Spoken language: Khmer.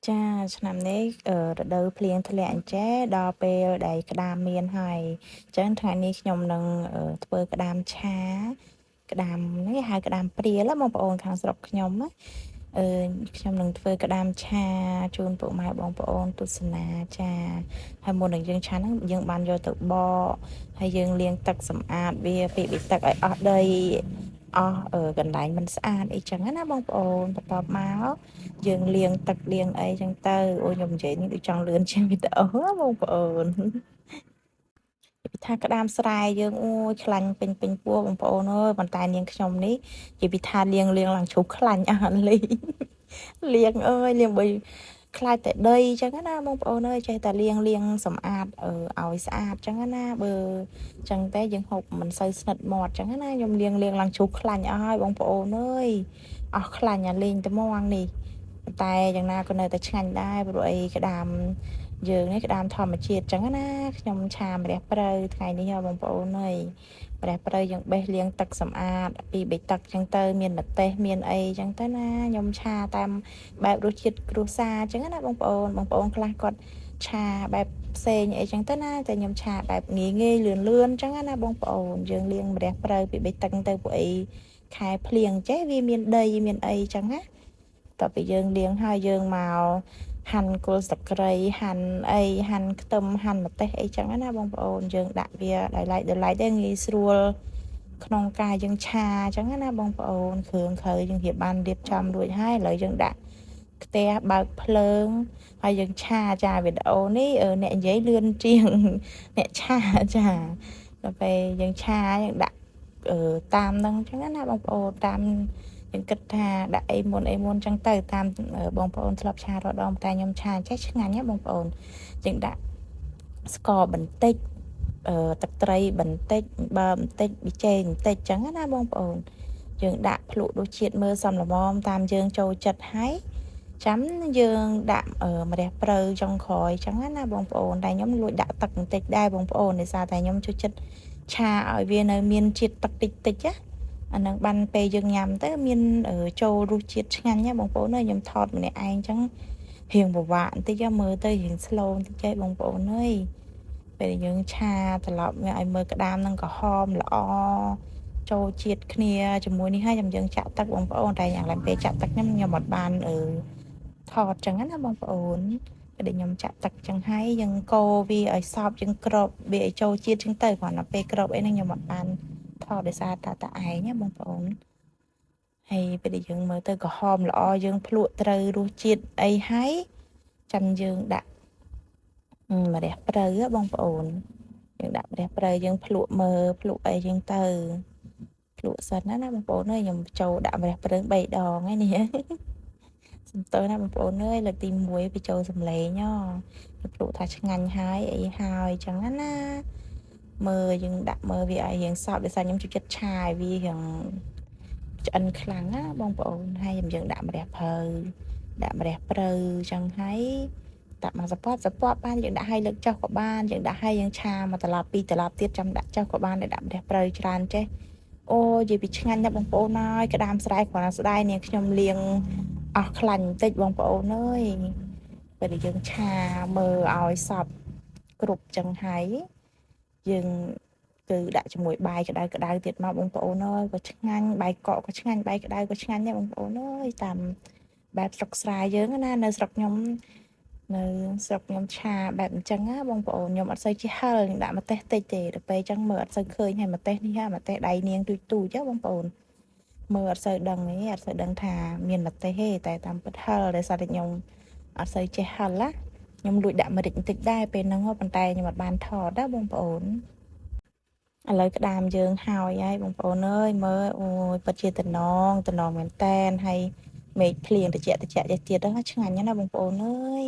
ចាឆ្នាំនេះរដូវភ្លៀងធ្លាក់អញ្ចេះដល់ពេលដែលក្តាមមានហើយអញ្ចឹងថ្ងៃនេះខ្ញុំនឹងធ្វើក្តាមឆាក្តាមនេះហៅក្តាមព្រាលបងប្អូនខាងស្រុកខ្ញុំណាអឺខ្ញុំនឹងធ្វើក្តាមឆាជូនពុកម៉ែបងប្អូនទស្សនាចាហើយមុននឹងយើងឆាហ្នឹងយើងបានយកទៅបកហើយយើងលាងទឹកសម្អាតវាពីទឹកឲ្យអស់ដីអស់កន្លែងមិនស្អាតអីចឹងណាបងប្អូនបន្ទាប់មកយើងលាងទឹកលាងអីចឹងទៅអូខ្ញុំនិយាយនេះដូចចង់លឿនជាងវីដេអូណាបងប្អូននិយាយថាក្តាមស្រែយើងអូយខ្លាញ់ពេញពោះបងប្អូនអើយប៉ុន្តែនាងខ្ញុំនេះនិយាយពីថាលាងឡើងជ្រុះខ្លាញ់អស់លីងលាងអើយលាងបីខ្លាចតែដីចឹងណាបងប្អូនអើយចេះតែលាងសម្អាតឲ្យស្អាតចឹងណាបើចឹងតែយើងហូបមិនសូវស្និទ្ធមាត់ចឹងណាខ្ញុំលាងឡើងជ្រុះខ្លាញ់អស់ហើយបងប្អូនអើយអស់ខ្លាញ់អាលេងត្មងនេះតែយ៉ាងណាក៏នៅតែឆ្ងាញ់ដែរព្រោះអីក្តាមយើងនេះក្តាមធម្មជាតិចឹងណាខ្ញុំឆាម្រះព្រៅថ្ងៃនេះបងប្អូនអើយម្រះព្រៅយើងបេះលាងទឹកសម្អាតពី3ទឹកចឹងទៅមានម្ទេសមានអីចឹងទៅណាខ្ញុំឆាតាមបែបរសជាតិគ្រួសារចឹងណាបងប្អូនខ្លះគាត់ឆាបែបផ្សេងអីចឹងទៅណាតែខ្ញុំឆាបែបងាយលឿនចឹងណាបងប្អូនយើងលាងម្រះព្រៅពី3ទឹកទៅពួកអីខែភ្លៀងចេះវាមានដីមានអីចឹងណាតើពេលយើងលាងហើយយើងមកហាន់គល់ស្លឹកគ្រៃហាន់អីហាន់ខ្ទឹមហាន់ម្ទេសអីចឹងណាបងប្អូនយើងដាក់វាដោយឡែកដែរងាយស្រួលក្នុងការយើងឆាចឹងណាបងប្អូនគ្រឿងខើយើងបានរៀបចំរួចហើយឥឡូវយើងដាក់ខ្ទះបើកភ្លើងហើយយើងឆាចាវីដេអូនេះអ្នកនិយាយលឿនជាងអ្នកឆាចាដល់ពេលយើងឆាយើងដាក់តាមហ្នឹងចឹងណាបងប្អូនតាមយើងគិតថាដាក់អីមុនចឹងទៅតាមបងប្អូនធ្លាប់ឆារាល់ដងតែខ្ញុំឆាចេះឆ្ងាញ់ណាបងប្អូនយើងដាក់ស្ករបន្តិចទឹកត្រីបន្តិចអំបិលបន្តិចប៊ីចេងបន្តិចចឹងណាបងប្អូនយើងដាក់ភ្លក់រសជាតិមើលសមល្មមតាមយើងចូលចិត្តហើយចាំយើងដាក់ម្រះព្រៅចុងក្រោយចឹងណាបងប្អូនតែខ្ញុំលួចដាក់ទឹកបន្តិចដែរបងប្អូនដោយសារតែខ្ញុំចូលចិត្តឆាឲ្យវានៅមានជាតិទឹកតិចណាអានឹងបានពេលយើងញ៉ាំទៅមានចូលរសជាតិឆ្ងាញ់ណាបងប្អូនអើយខ្ញុំថតម្នាក់ឯងចឹងរៀងពិបាកបន្តិចមើលទៅរៀងស្លូបន្តិចឯងបងប្អូនអើយពេលយើងឆាត្រឡប់មកឲ្យមើលក្តាមនឹងក្រហមល្អចូលជាតិគ្នាជាមួយនេះហើយយើងចាក់ទឹកបងប្អូនតែយ៉ាងឡើងពេលចាក់ទឹកខ្ញុំអត់បានថតចឹងណាបងប្អូនពេលខ្ញុំចាក់ទឹកចឹងហើយយើងកូរវាឲ្យសព្វយើងក្របវាឲ្យចូលជាតិចឹងទៅគ្រាន់តែពេលក្របអីហ្នឹងខ្ញុំអត់បានថតដោយសារតែឯងណាបងប្អូនហើយពេលយើងមើលទៅក្រហមល្អយើងភ្លក់ត្រូវរសជាតិអីហើយចាំយើងដាក់ម្រះព្រៅបងប្អូនយើងដាក់ម្រះព្រៅយើងភ្លក់មើលភ្លក់អីចឹងទៅភ្លក់សិនណាបងប្អូនអើយខ្ញុំចូលដាក់ម្រះព្រៅ3ដងហើយនេះសំទោសណាបងប្អូនអើយលើកទី1បញ្ចូលសំឡេងភ្លក់ថាឆ្ងាញ់ហើយអីហើយចឹងណាមើលយើងដាក់មើលវាឲ្យរៀងសប់ដោយសារខ្ញុំចូលចិត្តឆាឲ្យវារៀងឆ្អិនខ្លាំងណាបងប្អូនហើយយើងដាក់ម្រះព្រៅចឹងហើយដាក់មកសពតបានយើងដាក់ឲ្យលើកចុះក៏បានយើងដាក់ឲ្យយើងឆាមកត្រឡប់2ត្រឡប់ទៀតចាំដាក់ចុះក៏បានតែដាក់ម្រះព្រៅច្រើនចេះអូយនិយាយពីឆ្ងាញ់ណាស់បងប្អូនអើយក្តាមស្រែគ្រាន់តែស្ដាយនាងខ្ញុំលាងអស់ខ្លាញ់បន្តិចបងប្អូនអើយពេលយើងឆាមើលឲ្យសព្វគ្រប់ចឹងហើយយើងគឺដាក់ជាមួយបាយក្តៅទៀតមកបងប្អូនអើយក៏ឆ្ងាញ់បាយកកក៏ឆ្ងាញ់បាយក្តៅក៏ឆ្ងាញ់ដែរបងប្អូនអើយតាមបែបស្រុកស្រែយើងណានៅស្រុកខ្ញុំឆាបែបអញ្ចឹងណាបងប្អូនខ្ញុំអត់សូវចេះហឹរខ្ញុំដាក់ម្ទេសតិចទេដល់ពេលអញ្ចឹងមើលអត់សូវឃើញហើយម្ទេសនេះម្ទេសដៃនាងទូចបងប្អូនមើលអត់សូវដឹងទេអត់សូវដឹងថាមានម្ទេសទេតែតាមពិតហឹរដោយសារតែខ្ញុំអត់សូវចេះហឹរណាខ្ញុំលួចដាក់ម្រេចបន្តិចដែរពេលហ្នឹងប៉ុន្តែខ្ញុំអត់បានថតណាបងប្អូនឥឡូវក្តាមយើងហើយបងប្អូនអើយមើលអូយពិតជាតំណងមែនតែនហើយមេឃភ្លៀងត្រជាក់ទៀតហ្នឹងឆ្ងាញ់ណាស់បងប្អូនអើយ